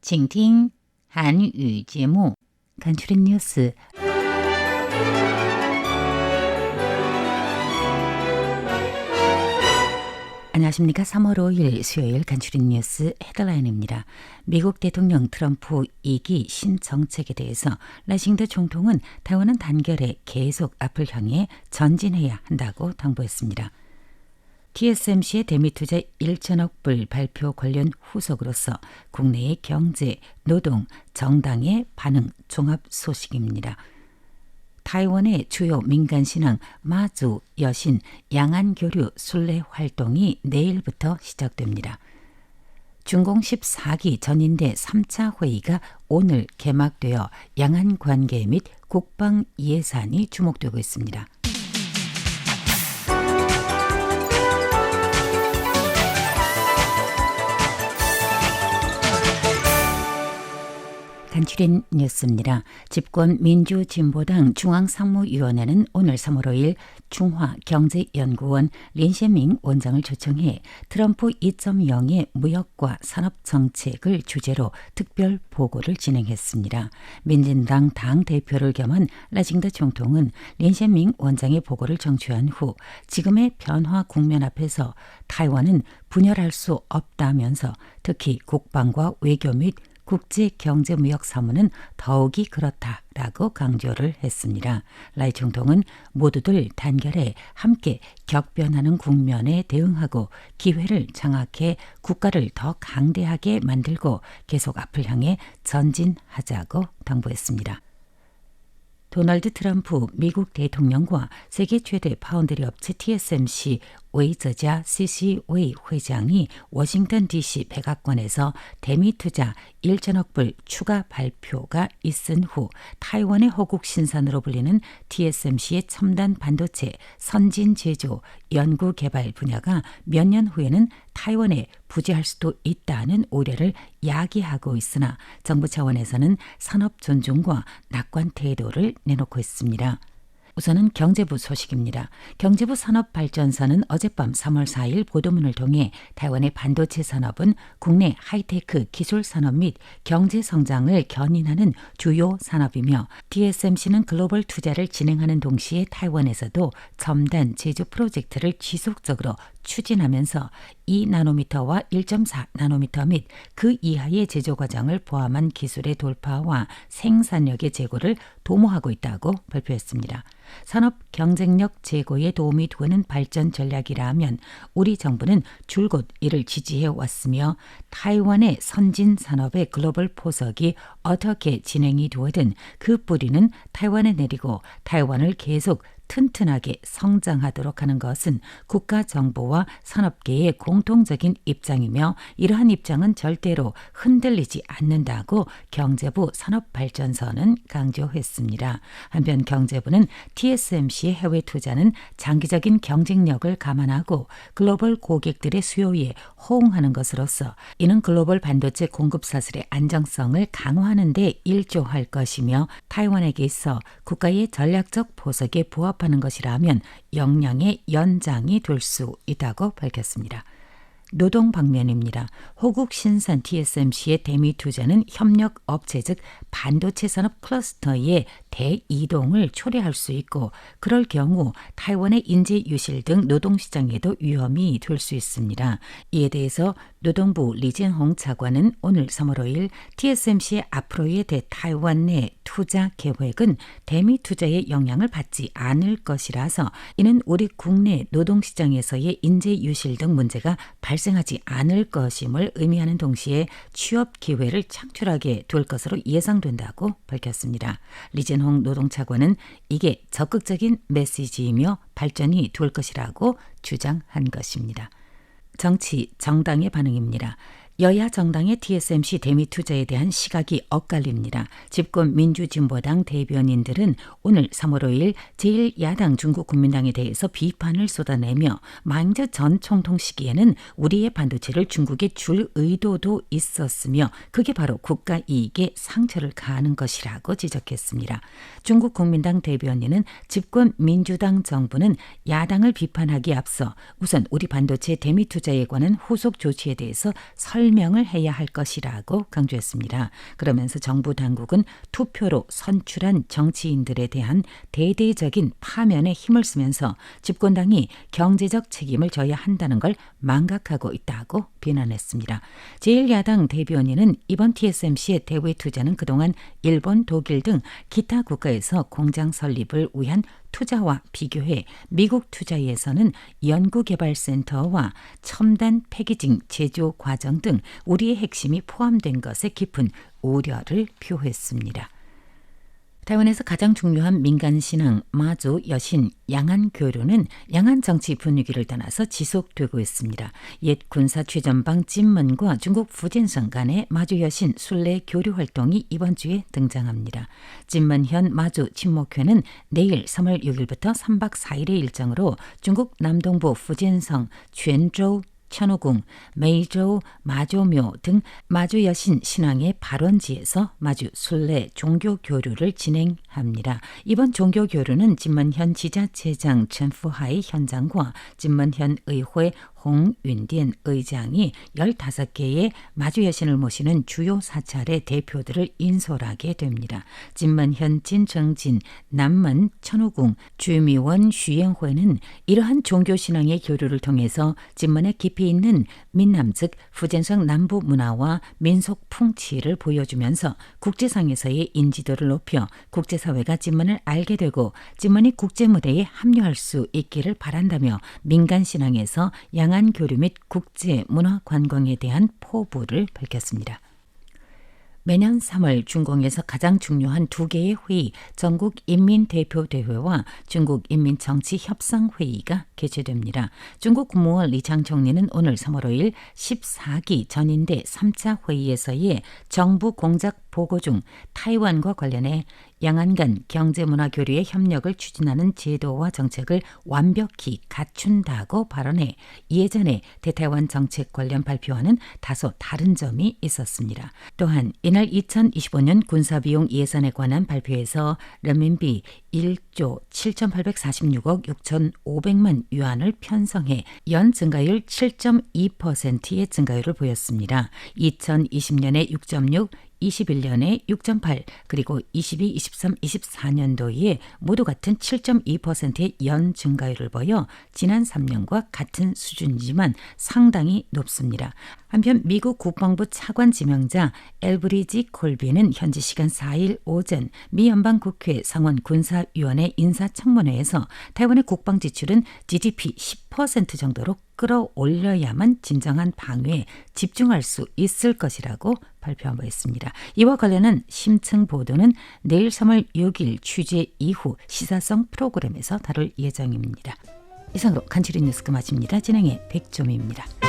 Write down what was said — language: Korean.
请听韩语节目 간추린 뉴스. 안녕하십니까. 3월 5일 수요일 간추린 뉴스 헤드라인입니다. 미국 대통령 트럼프 2기 신정책에 대해서 라싱더 총통은 타이완은 단결에 계속 앞을 향해 전진해야 한다고 당부했습니다. TSMC의 대미투자 1천억 불 발표 관련 후속으로서 국내의 경제, 노동, 정당의 반응 종합 소식입니다. 타이완의 주요 민간신앙 마주 여신 양안교류 순례 활동이 내일부터 시작됩니다. 중공 14기 전인대 3차 회의가 오늘 개막되어 양안관계 및 국방 예산이 주목되고 있습니다. 간추린 뉴스입니다. 집권 민주진보당 중앙상무위원회는 오늘 3월 5일 중화경제연구원 린셰밍 원장을 초청해 트럼프 2.0의 무역과 산업정책을 주제로 특별 보고를 진행했습니다. 민진당 당대표를 겸한 라징더 총통은 린셰밍 원장의 보고를 정취한 후 지금의 변화 국면 앞에서 타이완은 분열할 수 없다면서 특히 국방과 외교 및 국제경제무역 사무는 더욱이 그렇다라고 강조를 했습니다. 라이 총통은 모두들 단결해 함께 격변하는 국면에 대응하고 기회를 장악해 국가를 더 강대하게 만들고 계속 앞을 향해 전진하자고 당부했습니다. 도널드 트럼프 미국 대통령과 세계 최대 파운드리 업체 TSMC 웨이저자 CC웨이 회장이 워싱턴 DC 백악관에서 대미투자 1천억 불 추가 발표가 있은 후 타이완의 호국 신산으로 불리는 TSMC의 첨단 반도체 선진 제조 연구 개발 분야가 몇 년 후에는 타이완에 부재할 수도 있다는 우려를 야기하고 있으나 정부 차원에서는 산업 존중과 낙관 태도를 내놓고 있습니다. 우선은 경제부 소식입니다. 경제부 산업발전사는 어젯밤 3월 4일 보도문을 통해 타이완의 반도체 산업은 국내 하이테크 기술 산업 및 경제 성장을 견인하는 주요 산업이며 TSMC는 글로벌 투자를 진행하는 동시에 타이완에서도 첨단 제조 프로젝트를 지속적으로 추진하면서 2나노미터와 1.4나노미터 및 그 이하의 제조 과정을 포함한 기술의 돌파와 생산력의 제고를 도모하고 있다고 발표했습니다. 산업 경쟁력 제고에 도움이 되는 발전 전략이라면 우리 정부는 줄곧 이를 지지해 왔으며 타이완의 선진 산업의 글로벌 포석이 어떻게 진행이 되든 그 뿌리는 타이완에 내리고 타이완을 계속 튼튼하게 성장하도록 하는 것은 국가 정부와 산업계의 공통적인 입장이며 이러한 입장은 절대로 흔들리지 않는다고 경제부 산업발전서는 강조했습니다. 한편 경제부는 TSMC의 해외 투자는 장기적인 경쟁력을 감안하고 글로벌 고객들의 수요에 호응하는 것으로서 이는 글로벌 반도체 공급 사슬의 안정성을 강화하는 데 일조할 것이며 타이완에게 있어 국가의 전략적 포석에 부합하는 것이라면 역량의 연장이 될 수 있다고 밝혔습니다. 노동 방면입니다. 호국 신산 TSMC의 대미 투자는 협력 업체 즉 반도체 산업 클러스터의 대이동을 초래할 수 있고 그럴 경우 타이완의 인재 유실 등 노동시장에도 위험이 될 수 있습니다. 이에 대해서 노동부 리젠홍 차관은 오늘 3월 5일 TSMC의 앞으로의 대타이완 내 투자 계획은 대미 투자의 영향을 받지 않을 것이라서 이는 우리 국내 노동시장에서의 인재 유실 등 문제가 발생하지 않을 것임을 의미하는 동시에 취업 기회를 창출하게 될 것으로 예상된다고 밝혔습니다. 리젠홍 노동차관은 이게 적극적인 메시지이며 발전이 될 것이라고 주장한 것입니다. 정치, 정당의 반응입니다. 여야 정당의 TSMC 대미 투자에 대한 시각이 엇갈립니다. 집권 민주진보당 대변인들은 오늘 3월 5일 제1야당 중국국민당에 대해서 비판을 쏟아내며 마잉저 전 총통 시기에는 우리의 반도체를 중국에 줄 의도도 있었으며 그게 바로 국가 이익에 상처를 가하는 것이라고 지적했습니다. 중국국민당 대변인은 집권 민주당 정부는 야당을 비판하기에 앞서 우선 우리 반도체 대미 투자에 관한 후속 조치에 대해서 설명을 설명을 해야 할 것이라고 강조했습니다. 그러면서 정부 당국은 투표로 선출한 정치인들에 대한 대대적인 파면에 힘을 쓰면서 집권당이 경제적 책임을 져야 한다는 걸 망각하고 있다고 비난했습니다. 제1야당 대변인은 이번 TSMC의 대외 투자는 그동안 일본, 독일 등 기타 국가에서 공장 설립을 위한 투자와 비교해 미국 투자에서는 연구개발센터와 첨단 패키징 제조 과정 등 우리의 핵심이 포함된 것에 깊은 우려를 표했습니다.台湾에서 가장 중요한 민간신앙 마조 여신 양안교류는 양안 정치 분위기를 떠나서 지속되고 있습니다. 옛 군사 최전방 찐먼과 중국 푸젠성 간의 마조 여신 순례 교류 활동이 이번 주에 등장합니다. 찐먼현 마조 친목회는 내일 3월 6일부터 3박 4일의 일정으로 중국 남동부 푸젠성泉州 천호궁, 메이저우, 마조묘 등 마조 여신 신앙의 발원지에서 마주 순례 종교 교류를 진행합니다. 이번 종교 교류는 진먼현 지자체장 첸푸하이 현장과 진먼현 의회 홍윤디엔 의장이 15개의 마주 여신을 모시는 주요 사찰의 대표들을 인솔하게 됩니다. 진먼현 진정진 남먼 천호궁 주미원 슈영회는 이러한 종교신앙의 교류를 통해서 진먼의 깊이 있는 민남 즉 푸젠성 남부 문화와 민속 풍치를 보여주면서 국제상에서의 인지도를 높여 국제사회가 진먼을 알게 되고 진먼이 국제무대에 합류할 수 있기를 바란다며 민간신앙에서 양안 교류 및 국제문화관광에 대한 포부를 밝혔습니다. 매년 3월 중공에서 가장 중요한 두 개의 회의, 전국인민대표대회와 중국인민정치협상회의가 개최됩니다. 중국 국무원 리창총리는 오늘 3월 5일 14기 전인대 3차 회의에서의 정부 공작 보고 중 타이완과 관련해 양안 간 경제문화 교류의 협력을 추진하는 제도와 정책을 완벽히 갖춘다고 발언해 예전에 대타이완 정책 관련 발표와는 다소 다른 점이 있었습니다. 또한 이날 2025년 군사비용 예산에 관한 발표에서 renminbi 1조 7,846억 6,500만 유안을 편성해 연 증가율 7.2%의 증가율을 보였습니다. 2020년에 6.6, 21년에 6.8 그리고 22, 23, 24년도에 모두 같은 7.2%의 연 증가율을 보여 지난 3년과 같은 수준이지만 상당히 높습니다. 한편 미국 국방부 차관 지명자 엘브리지 콜비는 현지 시간 4일 오전 미 연방국회 상원 군사위원회 인사청문회에서 타이완의 국방 지출은 GDP 10% 정도로 끌어올려야만 진정한 방위에 집중할 수 있을 것이라고 발표한 바 있습니다. 이와 관련한 심층 보도는 내일 3월 6일 취재 이후 시사성 프로그램에서 다룰 예정입니다. 이상으로 간추린 뉴스 마칩니다. 진행의 백조미입니다.